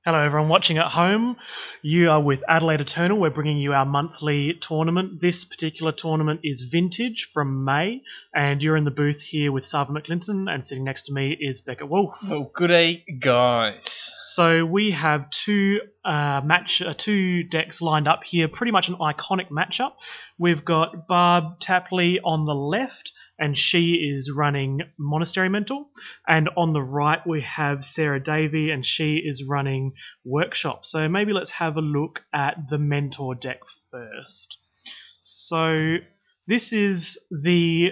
Hello, everyone watching at home. You are with Adelaide Eternal. We're bringing you our monthly tournament. This particular tournament is Vintage from May, and you're in the booth here with Sarven McLinton, and sitting next to me is Beckett Wolfe. Oh, good day, guys. So we have two decks lined up here, pretty much an iconic matchup. We've got Barb Tapley on the left, and she is running Monastery Mentor. And on the right we have Sara Davey, and she is running Workshop. So maybe let's have a look at the Mentor deck first. So this is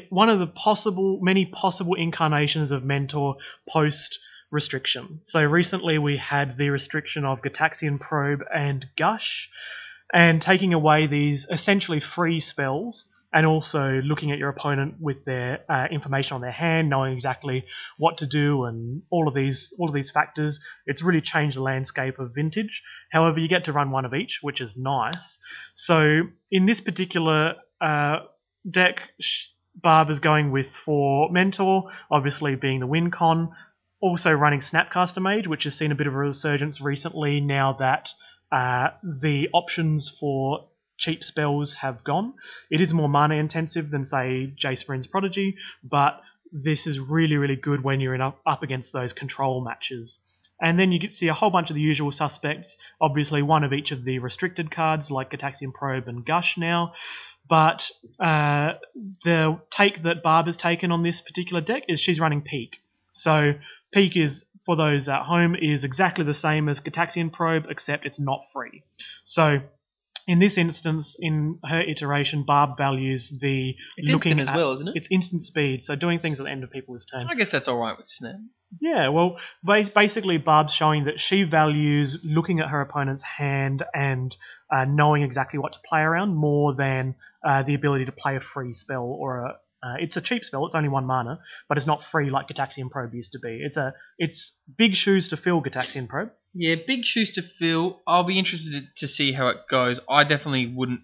one of the many possible incarnations of Mentor post restriction. So recently we had the restriction of Gitaxian Probe and Gush, and taking away these essentially free spells, and also looking at your opponent with their information on their hand, knowing exactly what to do, and all of these factors. It's really changed the landscape of Vintage. However, you get to run one of each, which is nice. So in this particular deck, Barb is going with 4 Mentor, obviously being the win con. Also running Snapcaster Mage, which has seen a bit of a resurgence recently now that the options for cheap spells have gone. It is more mana intensive than, say, Jace Vryn's Prodigy, but this is really, really good when you're up against those control matches. And then you get to see a whole bunch of the usual suspects, obviously one of each of the restricted cards like Gitaxian Probe and Gush now. But the take that Barb has taken on this particular deck is she's running Peak. So Peak is, for those at home, is exactly the same as Gitaxian Probe, except it's not free. So in this instance, in her iteration, Barb values the it's looking as well, isn't it? It's instant speed, so doing things at the end of people's turn. I guess that's all right with Snap. Yeah, well, basically Barb's showing that she values looking at her opponent's hand and knowing exactly what to play around more than the ability to play a free spell or it's a cheap spell. It's only 1 mana, but it's not free like Gitaxian Probe used to be. It's big shoes to fill, Gitaxian Probe. Yeah, big shoes to fill. I'll be interested to see how it goes. I definitely wouldn't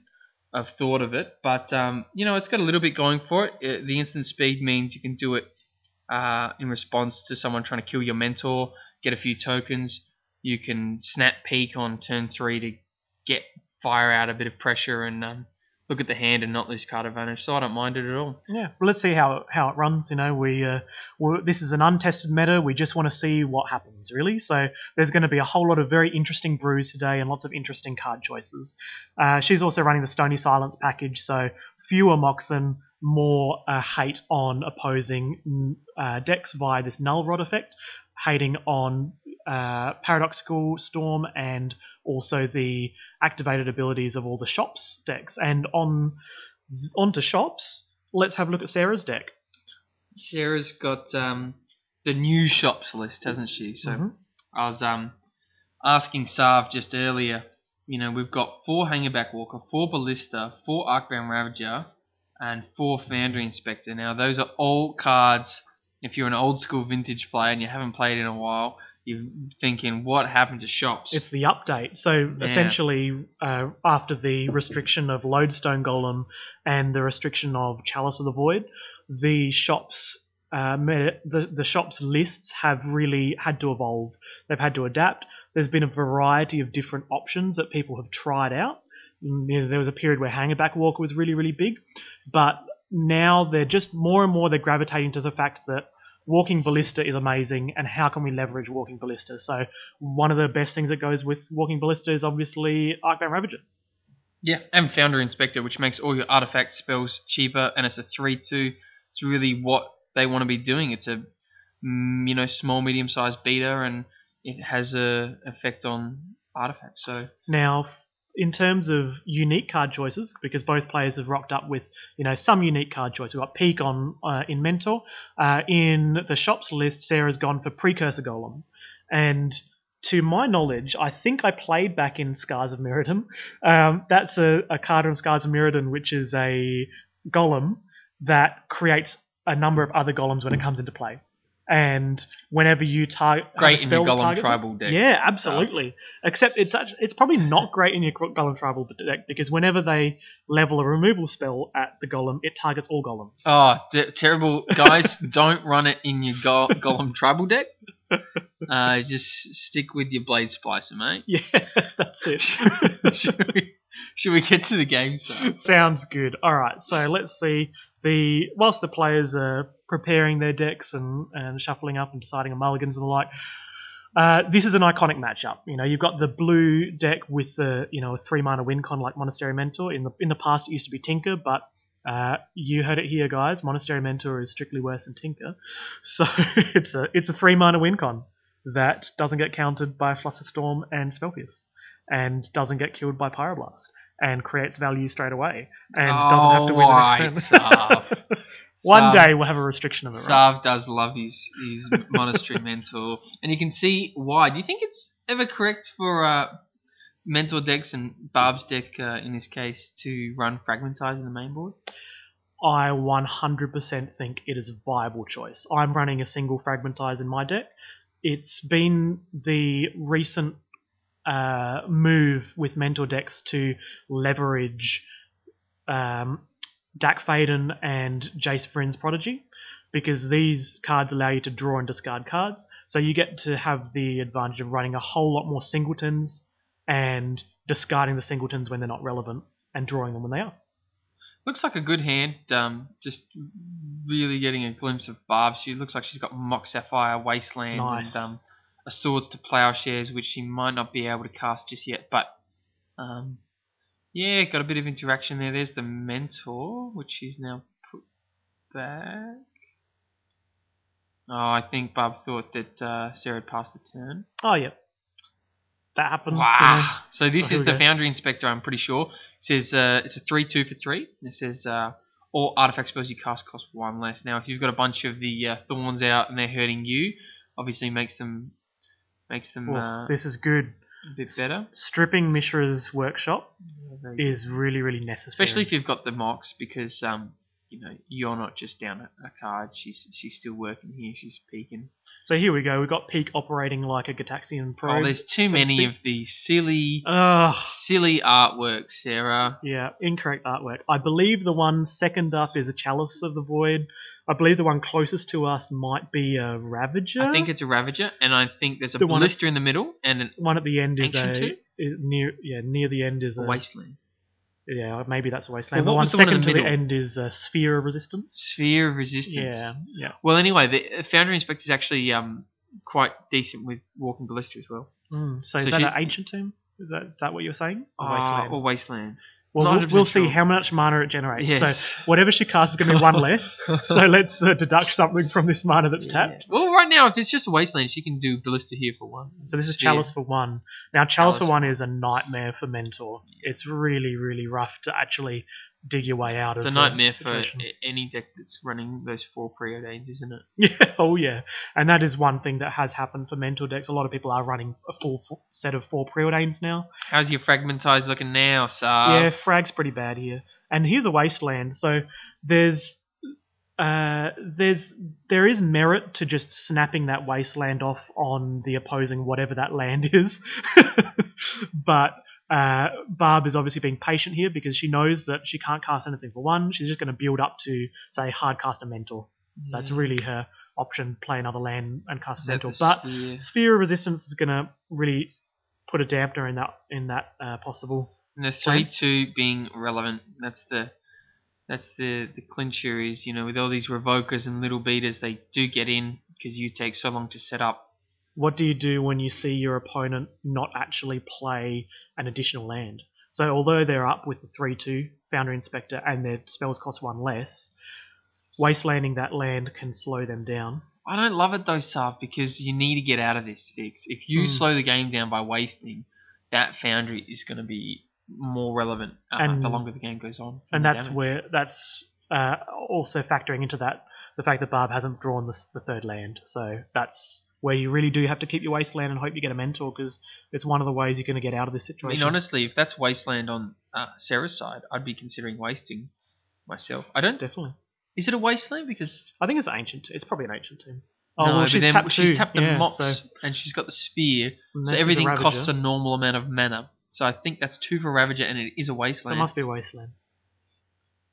have thought of it, but it's got a little bit going for it. The instant speed means you can do it in response to someone trying to kill your mentor, get a few tokens. You can snap Peak on turn 3 to get fire out a bit of pressure and look at the hand and not lose card advantage, so I don't mind it at all. Yeah, well, let's see how it runs. This is an untested meta. We just want to see what happens, really. So there's going to be a whole lot of very interesting brews today and lots of interesting card choices. She's also running the Stony Silence package, so fewer Moxen, more hate on opposing decks via this Null Rod effect, hating on Paradoxical Storm and also the activated abilities of all the Shops decks. And onto Shops, let's have a look at Sara's deck. Sara's got the new Shops list, hasn't she? So I was asking Sarv just earlier, we've got 4 Hangerback Walker, 4 Ballista, 4 Arcbound Ravager, and 4 Foundry Inspector. Now, those are all cards, if you're an old school Vintage player and you haven't played in a while, you're thinking, what happened to Shops? It's the update. So essentially, after the restriction of Lodestone Golem and the restriction of Chalice of the Void, the Shops the Shops lists have really had to evolve. They've had to adapt. There's been a variety of different options that people have tried out. There was a period where Hangerback Walker was really, really big, but now they're just more and more they're gravitating to the fact that Walking Ballista is amazing, and how can we leverage Walking Ballista? So one of the best things that goes with Walking Ballista is obviously Arcbound Ravager. Yeah, and Foundry Inspector, which makes all your artifact spells cheaper, and it's a 3/2. It's really what they want to be doing. It's a small, medium-sized beta, and it has a effect on artifacts. So now, in terms of unique card choices, because both players have rocked up with some unique card choice. We've got Peak in Mentor. In the Shops list, Sarah's gone for Precursor Golem, and to my knowledge, I think I played back in Scars of Mirrodin. That's a card from Scars of Mirrodin, which is a golem that creates a number of other golems when it comes into play. And whenever you target great in your Golem Tribal deck. Yeah, absolutely. Except it's probably not great in your Golem Tribal deck, because whenever they level a removal spell at the Golem, it targets all golems. Oh, terrible. Guys, don't run it in your Golem Tribal deck. Just stick with your blade splicer, mate. Yeah, that's it. Should we get to the game, sir? Sounds good. All right, so let's see. Whilst the players are preparing their decks and shuffling up and deciding on mulligans and the like, this is an iconic matchup. You know, you've got the blue deck with the a 3-mana win con like Monastery Mentor. In the past, it used to be Tinker, but you heard it here, guys. Monastery Mentor is strictly worse than Tinker, so it's a 3-mana win con that doesn't get countered by Flusterstorm and Spellpierce, and doesn't get killed by Pyroblast, and creates value straight away, and doesn't have to win the next turn. One day we'll have a restriction of it, right? Sarv does love his Monastery Mentor, and you can see why. Do you think it's ever correct for Mentor decks and Barb's deck, in this case, to run Fragmentize in the main board? I 100% think it is a viable choice. I'm running a single Fragmentize in my deck. It's been the recent move with Mentor decks to leverage Dak Faden and Jace Vryn's Prodigy, because these cards allow you to draw and discard cards. So you get to have the advantage of running a whole lot more singletons and discarding the singletons when they're not relevant and drawing them when they are. Looks like a good hand. Just really getting a glimpse of Barb. She looks like she's got Mock Sapphire, Wasteland, Nice. and a Swords to Plowshares, which she might not be able to cast just yet. But yeah, got a bit of interaction there. There's the Mentor, which she's now put back. Oh, I think Barb thought that Sarah had passed the turn. Oh, yeah. That happens. Wow. So this here is we the go. Foundry Inspector, I'm pretty sure. It says it's a 3/2 for 3. It says all artifact spells you cast cost 1 less. Now, if you've got a bunch of the Thorns out and they're hurting you, obviously makes them This is good. a bit better. Stripping Mishra's Workshop Very is really, really necessary. Especially if you've got the mocks, because you're not just down a card. She's still working here. She's peeking. So here we go. We've got Peak operating like a Gataxian Probe. Oh, there's too so to many speak. of these silly artworks, Sarah. Yeah, incorrect artwork. I believe the one second up is a Chalice of the Void. I believe the one closest to us might be a Ravager. I think it's a Ravager, and I think there's a The one Blister in the middle, and an one at the end is Ancient near the end is a Wasteland. Yeah, maybe that's a Wasteland. Well, the what one was the one in second the to the middle? end is a Sphere of Resistance. Sphere of Resistance. Yeah. Well, anyway, the Foundry Inspector is actually quite decent with Walking Ballista as well. So is that an Ancient Tomb? Is that what you're saying? Or Wasteland? Or Wasteland. Well, we'll see sure. how much mana it generates. Yes. So whatever she casts is going to be 1 less. So let's deduct something from this mana that's tapped. Well, right now, if it's just a Wasteland, she can do Ballista here for 1. So this is Chalice for 1. Now, Chalice for 1 is a nightmare for Mentor. It's really, really rough to actually dig your way out of it. It's a nightmare for any deck that's running those 4 preordains, isn't it? Yeah, oh yeah. And that is one thing that has happened for Mentor decks. A lot of people are running a full set of 4 preordains now. How's your Fragmentize looking now, Sar? Yeah, Frag's pretty bad here. And here's a Wasteland, so there is merit to just snapping that Wasteland off on the opposing whatever that land is. But Barb is obviously being patient here because she knows that she can't cast anything for 1. She's just going to build up to, say, hard cast a Mentor. That's really her option, play another land and cast a Mentor. But Sphere of Resistance is going to really put a dampener in that possible. And the 3/2 being relevant, that's the clincher is, with all these Revokers and Little Beaters, they do get in because you take so long to set up. What do you do when you see your opponent not actually play an additional land? So although they're up with the 3/2 Foundry Inspector and their spells cost 1 less, wastelanding that land can slow them down. I don't love it though, Sarv, because you need to get out of this fix. If you slow the game down by wasting, that Foundry is going to be more relevant the longer the game goes on. And that's also factoring into that the fact that Barb hasn't drawn the 3rd land. So that's where you really do have to keep your Wasteland and hope you get a Mentor, because it's one of the ways you're going to get out of this situation. I mean, honestly, if that's Wasteland on Sarah's side, I'd be considering wasting myself. I don't... Definitely. Is it a Wasteland? Because... I think it's ancient. It's probably an Ancient Tomb. Oh, no, well, she's tapped the Mox, and she's got the Sphere, so everything costs a normal amount of mana. So I think that's 2 for Ravager, and it is a Wasteland. So it must be a Wasteland.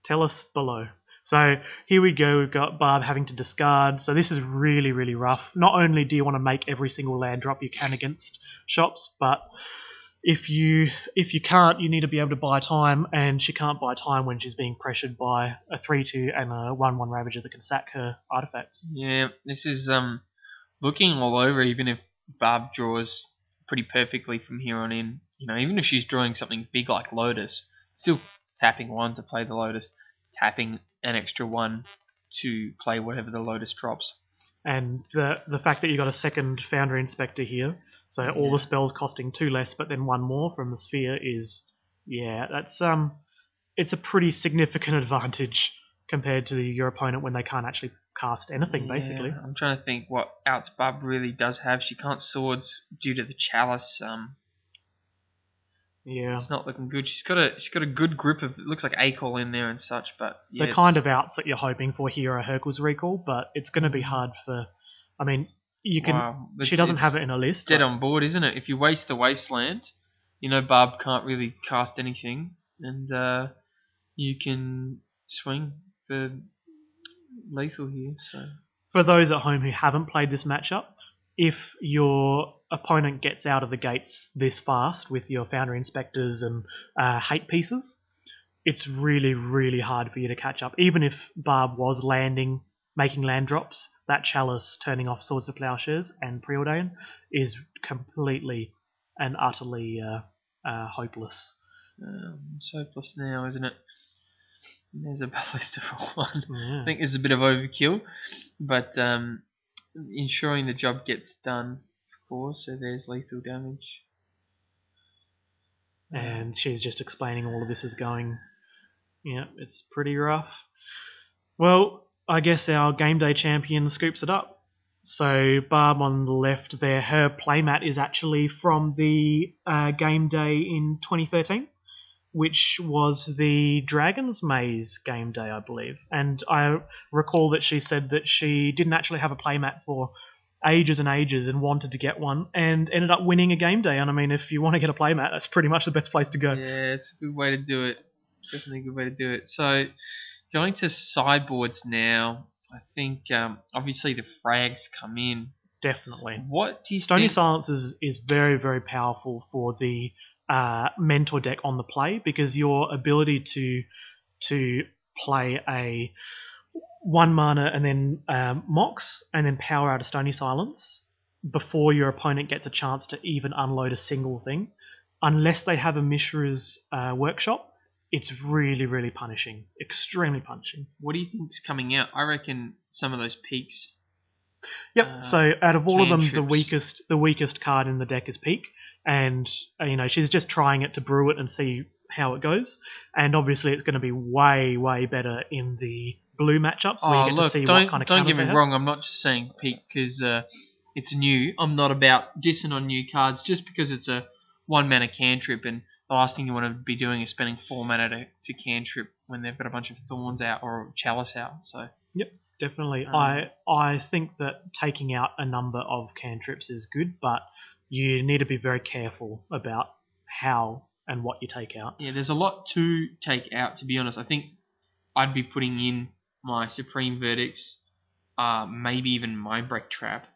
Tell us below. So here we go. We've got Barb having to discard. So this is really, really rough. Not only do you want to make every single land drop you can against shops, but if you can't, you need to be able to buy time, and she can't buy time when she's being pressured by a 3/2 and a 1/1 Ravager that can sack her artifacts. Yeah, this is looking all over. Even if Barb draws pretty perfectly from here on in, even if she's drawing something big like Lotus, still tapping 1 to play the Lotus, tapping an extra 1 to play whatever the Lotus drops. And the fact that you got a second Foundry Inspector here, so all the spells costing 2 less, but then 1 more from the sphere is, that's it's a pretty significant advantage compared to your opponent when they can't actually cast anything, basically. I'm trying to think what else Barb really does have. She can't swords due to the chalice. It's not looking good. She's got a good grip of, it looks like A-Call in there and such, but the kind of outs that you're hoping for here are Hercule's Recall, but it's going to be hard for. I mean, you can. Wow, she doesn't have it in a list. Dead on board, isn't it? If you waste the Wasteland, Barb can't really cast anything, and you can swing for lethal here. So for those at home who haven't played this matchup, if your opponent gets out of the gates this fast with your Foundry Inspectors and hate pieces, it's really, really hard for you to catch up. Even if Barb was making land drops, that Chalice turning off Swords to Plowshares and Preordain is completely and utterly hopeless. It's hopeless now, isn't it? There's a Ballista for 1. Yeah. I think this is a bit of overkill, but ensuring the job gets done, of course, so there's lethal damage. And she's just explaining all of this is going, it's pretty rough. Well, I guess our game day champion scoops it up. So Barb on the left there, her playmat is actually from the game day in 2013, which was the Dragon's Maze game day, I believe. And I recall that she said that she didn't actually have a playmat for ages and ages and wanted to get one and ended up winning a game day. And I mean, if you want to get a playmat, that's pretty much the best place to go. Yeah, it's a good way to do it. Definitely a good way to do it. So going to sideboards now, I think obviously the frags come in. Definitely. What do you Stony think? Silence is very, very powerful for the mentor deck on the play, because your ability to play a 1 mana and then Mox and then power out a Stony Silence before your opponent gets a chance to even unload a single thing, unless they have a Mishra's Workshop, it's really, really punishing. Extremely punishing. What do you think's coming out? I reckon some of those peaks. Yep. So out of all of them, cantrips. the weakest card in the deck is Peak, and she's just trying it to brew it and see how it goes. And obviously, it's going to be way, way better in the blue matchups where you get to see what kind of counters don't get me they have. wrong. I'm not just saying Peak because it's new. I'm not about dissing on new cards just because it's a 1 mana cantrip, and the last thing you want to be doing is spending 4 mana to cantrip when they've got a bunch of Thorns out or Chalice out. So yep. Definitely. I think that taking out a number of cantrips is good, but you need to be very careful about how and what you take out. Yeah, there's a lot to take out, to be honest. I think I'd be putting in my Supreme Verdicts, maybe even Mindbreak Trap.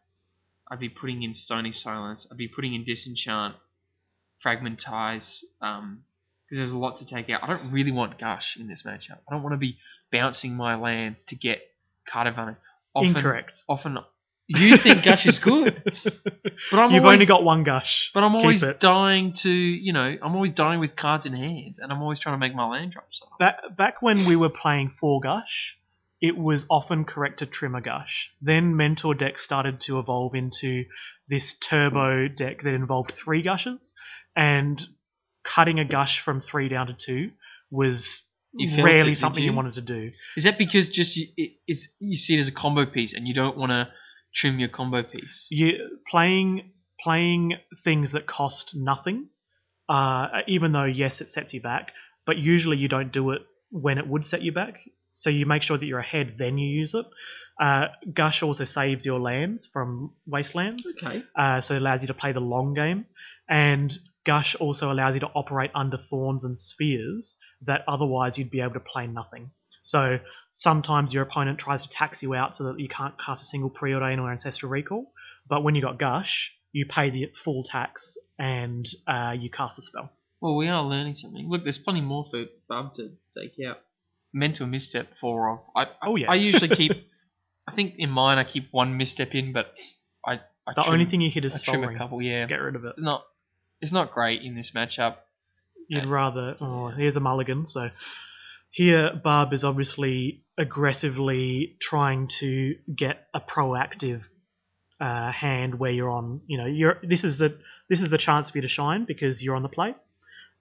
I'd be putting in Stony Silence. I'd be putting in Disenchant, Fragmentize, because there's a lot to take out. I don't really want Gush in this matchup. I don't want to be bouncing my lands to get card advantage. Incorrect. Often, you think Gush is good, but You've only got 1 Gush. But I'm always dying to, I'm always dying with cards in hand, and I'm always trying to make my land drops. So. Back when we were playing 4 Gush, it was often correct to trim a Gush. Then Mentor decks started to evolve into this turbo deck that involved 3 Gushes, and cutting a Gush from 3 down to 2 was rarely something you wanted to do. Is that because just you see it as a combo piece and you don't want to trim your combo piece? Playing things that cost nothing, even though yes it sets you back, but usually you don't do it when it would set you back. So you make sure that you're ahead, then you use it. Gush also saves your lands from Wastelands, okay. So it allows you to play the long game, and Gush also allows you to operate under Thorns and Spheres that otherwise you'd be able to play nothing. So sometimes your opponent tries to tax you out so that you can't cast a single Preordain or Ancestral Recall, but when you got Gush, you pay the full tax and you cast the spell. Well, we are learning something. Look, there's plenty more for Bub to take out. Mental Misstep 4 of. I usually keep. I think in mine I keep one misstep in, but the only thing you hit is I Soul trim Ring. a couple. Yeah, Get rid of it. It's not great in this matchup. You'd rather. Oh, here's a mulligan. So here, Barb is obviously aggressively trying to get a proactive hand where you're on. This is the chance for you to shine because you're on the play,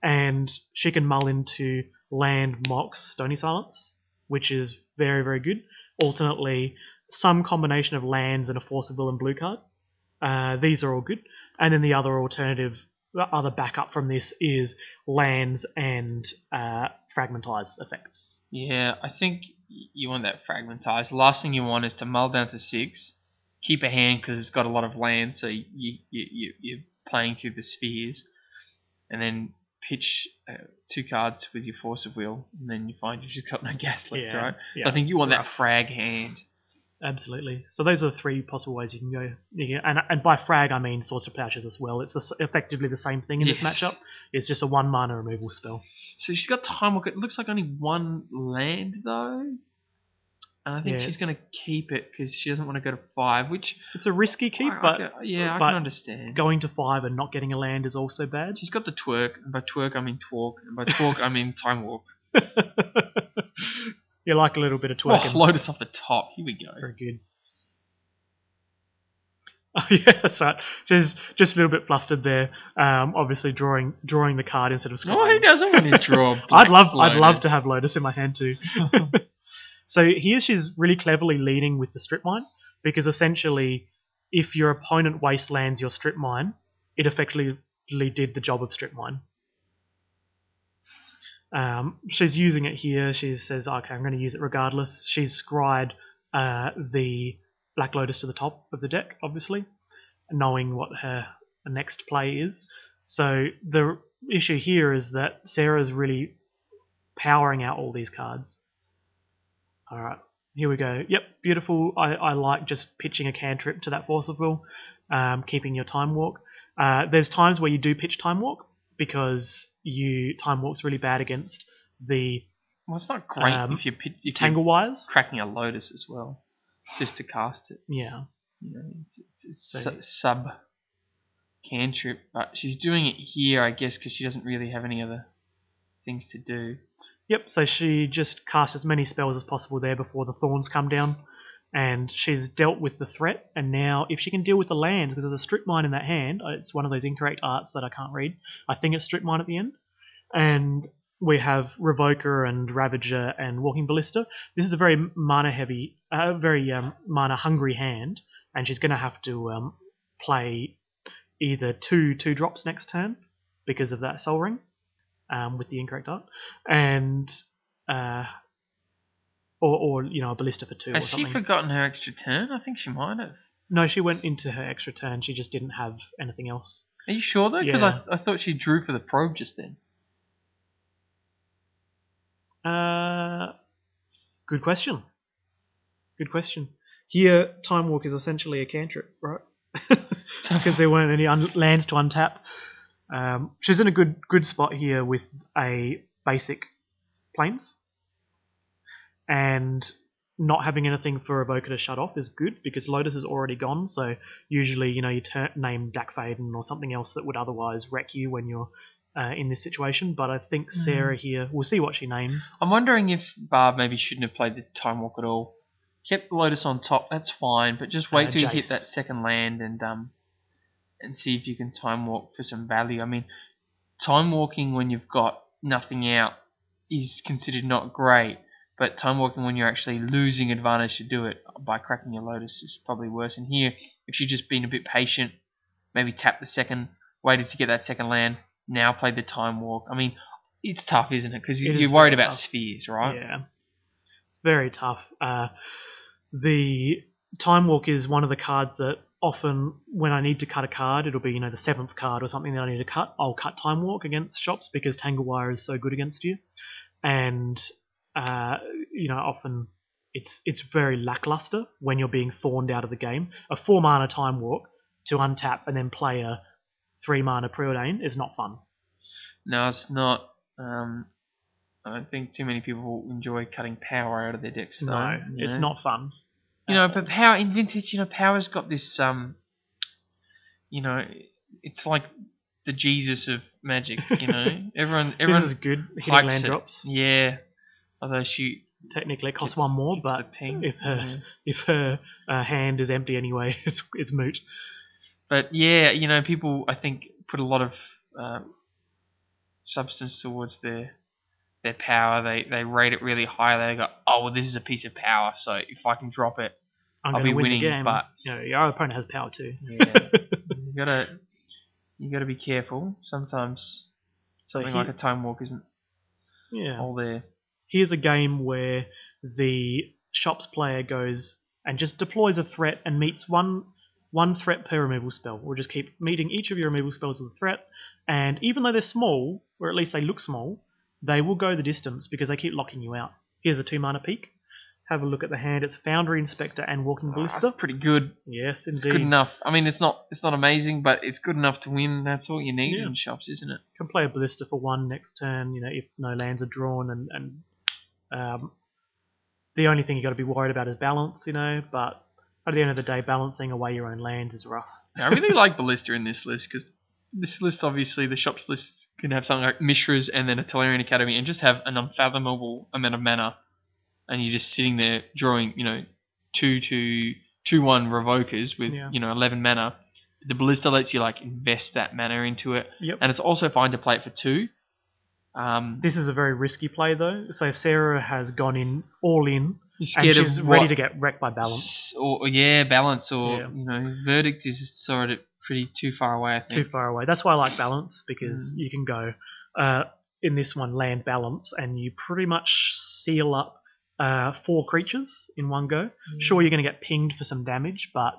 and she can mull into land, Mox, Stony Silence, which is very, very good. Alternately, some combination of lands and a Force of Will and blue card. These are all good. And then the other backup from this is lands and Fragmentize effects. Yeah, I think you want that Fragmentize. The last thing you want is to mull down to 6, keep a hand because it's got a lot of land, so you're playing through the spheres, and then pitch 2 cards with your Force of Will, and then you find you've just got no gas left, right? Yeah, so I think you want that frag hand. Absolutely. So those are the 3 possible ways you can go. And by frag, I mean Sorcerer Pouches as well. It's effectively the same thing in this matchup. It's just a 1 mana removal spell. So she's got Time Walk. It looks like only 1 land, though. And I think she's going to keep it because she doesn't want to go to 5, which... It's a risky keep, but I can understand. Going to 5 and not getting a land is also bad. She's got the Twerk, and by Twerk I mean Twerk, and by Twerk I mean Time Walk. You like a little bit of twerking. Oh, Lotus off the top. Here we go. Very good. Oh yeah, that's right. She's just a little bit flustered there. Obviously drawing the card instead of scrolling. Oh, who doesn't want to draw? I'd love to have Lotus in my hand too. So here she's really cleverly leading with the Strip Mine, because essentially, if your opponent wastelands your Strip Mine, it effectively did the job of Strip Mine. She's using it here. She says, okay, I'm going to use it regardless. She's scryed the Black Lotus to the top of the deck, obviously, knowing what her next play is. So the issue here is that Sarah's really powering out all these cards. Alright, here we go. Yep, beautiful. I like just pitching a cantrip to that Force of Will, keeping your Time Walk. There's times where you do pitch Time Walk, because Time Walk's really bad against the... Well, it's not great if you're Tangle Wires. Cracking a Lotus as well, just to cast it. Yeah. It's sub cantrip, but she's doing it here, I guess, because she doesn't really have any other things to do. Yep, so she just casts as many spells as possible there before the Thorns come down, and she's dealt with the threat, and now if she can deal with the lands, because there's a Strip Mine in that hand, it's one of those incorrect arts that I can't read. I think it's Strip Mine at the end. And we have Revoker and Ravager and Walking Ballista. This is a very mana-heavy, very mana-hungry hand, and she's going to have to play either two drops next turn because of that Soul Ring with the incorrect art, and or a Ballista for 2 or something. Has she forgotten her extra turn? I think she might have. No, she went into her extra turn. She just didn't have anything else. Are you sure though? Because I thought she drew for the probe just then. Good question. Good question. Here, Time Walk is essentially a cantrip, right? Because there weren't any lands to untap. She's in a good spot here with a basic Plains. And not having anything for Evoker to shut off is good, because Lotus is already gone, so usually, you name Dakfaden or something else that would otherwise wreck you when you're in this situation, but I think Sarah here, we'll see what she names. I'm wondering if Barb maybe shouldn't have played the Time Walk at all. Kept Lotus on top, that's fine, but just wait till you hit that second land and see if you can Time Walk for some value. I mean, Time Walking when you've got nothing out is considered not great, but Time Walking when you're actually losing advantage to do it by cracking your Lotus is probably worse. And here, if you've just been a bit patient, maybe tap the second, waited to get that second land, now play the Time Walk. I mean, it's tough, isn't it? Because you're worried about spheres, right? Yeah. It's very tough. The Time Walk is one of the cards that often, when I need to cut a card, it'll be, the 7th card or something that I need to cut. I'll cut Time Walk against shops because Tangle Wire is so good against you. And often it's very lackluster when you're being thorned out of the game. A 4 mana time walk to untap and then play a 3 mana preordain is not fun. No, it's not. I don't think too many people enjoy cutting power out of their decks. Though, No, it's not fun. But power in Vintage, power's got this. It's like the Jesus of Magic. Everyone. This is good. Hitting land drops. Yeah, although she technically it costs 1 more, but if her hand is empty anyway, it's moot. But yeah, people I think put a lot of substance towards their power. They rate it really high. They go, oh well, this is a piece of power, so if I can drop it, I'll be winning. The game. But your opponent has power too. Yeah, you gotta be careful. Sometimes something like a time walk isn't all there. Here's a game where the shops player goes and just deploys a threat and meets one threat per removal spell. We'll just keep meeting each of your removal spells with a threat, and even though they're small, or at least they look small, they will go the distance because they keep locking you out. Here's a 2 mana peak. Have a look at the hand. It's Foundry Inspector and Walking Ballista. That's pretty good. Yes, indeed. It's good enough. I mean, it's not amazing, but it's good enough to win. That's all you need in shops, isn't it? Can play a Ballista for 1 next turn. If no lands are drawn, and the only thing you got to be worried about is balance. But at the end of the day, balancing away your own lands is rough. I really like Ballista in this list because this list, obviously, the shops list can have something like Mishra's and then a Tolarian Academy and just have an unfathomable amount of mana. And you're just sitting there drawing, 2/1 Revokers with, 11 mana. The Ballista lets you, invest that mana into it. Yep. And it's also fine to play it for 2. This is a very risky play, though. So Sara has gone in, all in, and she's ready to get wrecked by balance. Balance, or, Verdict is sort of pretty too far away, I think. Too far away. That's why I like balance, because you can go, in this one, land balance, and you pretty much seal up 4 creatures in one go. Sure, you're going to get pinged for some damage, but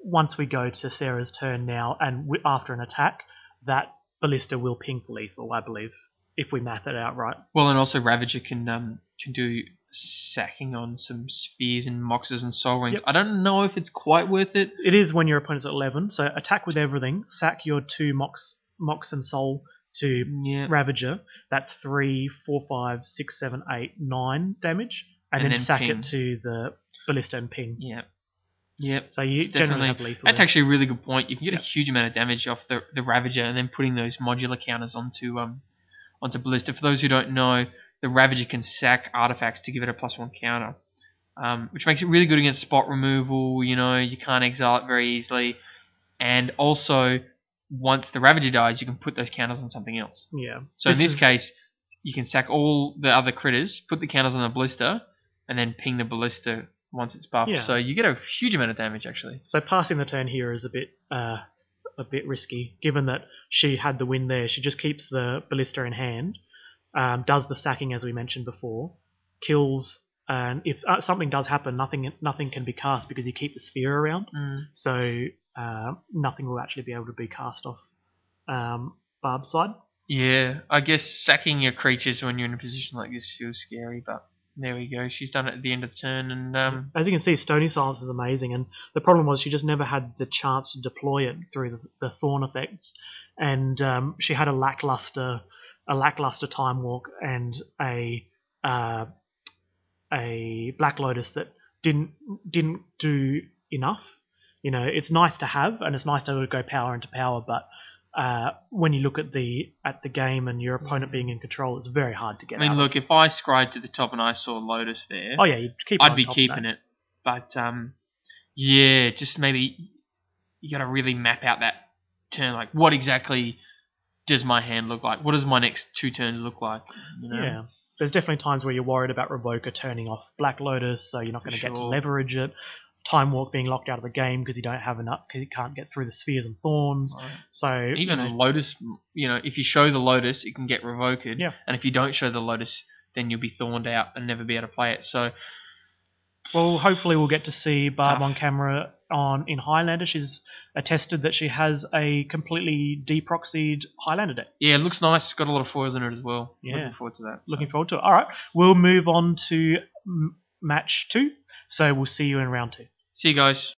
once we go to Sarah's turn now, and after an attack, that Ballista will ping for lethal, I believe, if we math it out right. Well, and also Ravager can do sacking on some spheres and moxes and soul rings. Yep. I don't know if it's quite worth it. It is when your opponent's at 11, so attack with everything, sack your 2 mox and soul to Ravager. That's 3, 4, 5, 6, 7, 8, 9 damage, and then sack it to the Ballista and ping. Yep. So you generally have lethal. That's actually a really good point. You can get a huge amount of damage off the Ravager, and then putting those modular counters onto Ballista. For those who don't know, the Ravager can sack artifacts to give it a +1 counter, which makes it really good against spot removal. You can't exile it very easily, and also, once the Ravager dies, you can put those counters on something else. Yeah. So in this case, you can sack all the other critters, put the counters on the Ballista, and then ping the Ballista once it's buffed. Yeah. So you get a huge amount of damage, actually. So passing the turn here is a bit risky, given that she had the win there. She just keeps the Ballista in hand, does the sacking as we mentioned before, kills, and if something does happen, nothing can be cast because you keep the sphere around. So nothing will actually be able to be cast off Barb's side. Yeah, I guess sacking your creatures when you're in a position like this feels scary, but there we go. She's done it at the end of the turn, and as you can see, Stony Silence is amazing. And the problem was she just never had the chance to deploy it through the Thorn effects, and she had a lackluster Time Walk and a Black Lotus that didn't do enough. It's nice to have, and it's nice to go power into power, but when you look at the game and your opponent being in control, it's very hard to get. I mean, look, if I scried to the top and I saw Lotus there, I'd be keeping it. But just maybe you got to really map out that turn. Like, what exactly does my hand look like? What does my next 2 turns look like? Yeah. There's definitely times where you're worried about Revoker turning off Black Lotus, so you're not going to get to leverage it. Time Walk being locked out of the game because you don't have enough, because you can't get through the spheres and thorns. Right. So even Lotus, if you show the Lotus, it can get revoked. Yeah. And if you don't show the Lotus, then you'll be thorned out and never be able to play it. So, well, hopefully we'll get to see Barb on camera in Highlander. She's attested that she has a completely deproxied Highlander deck. Yeah, it looks nice. It's got a lot of foils in it as well. Yeah. Looking forward to that. Looking forward to it. All right, we'll move on to match 2. So we'll see you in round 2. See you guys.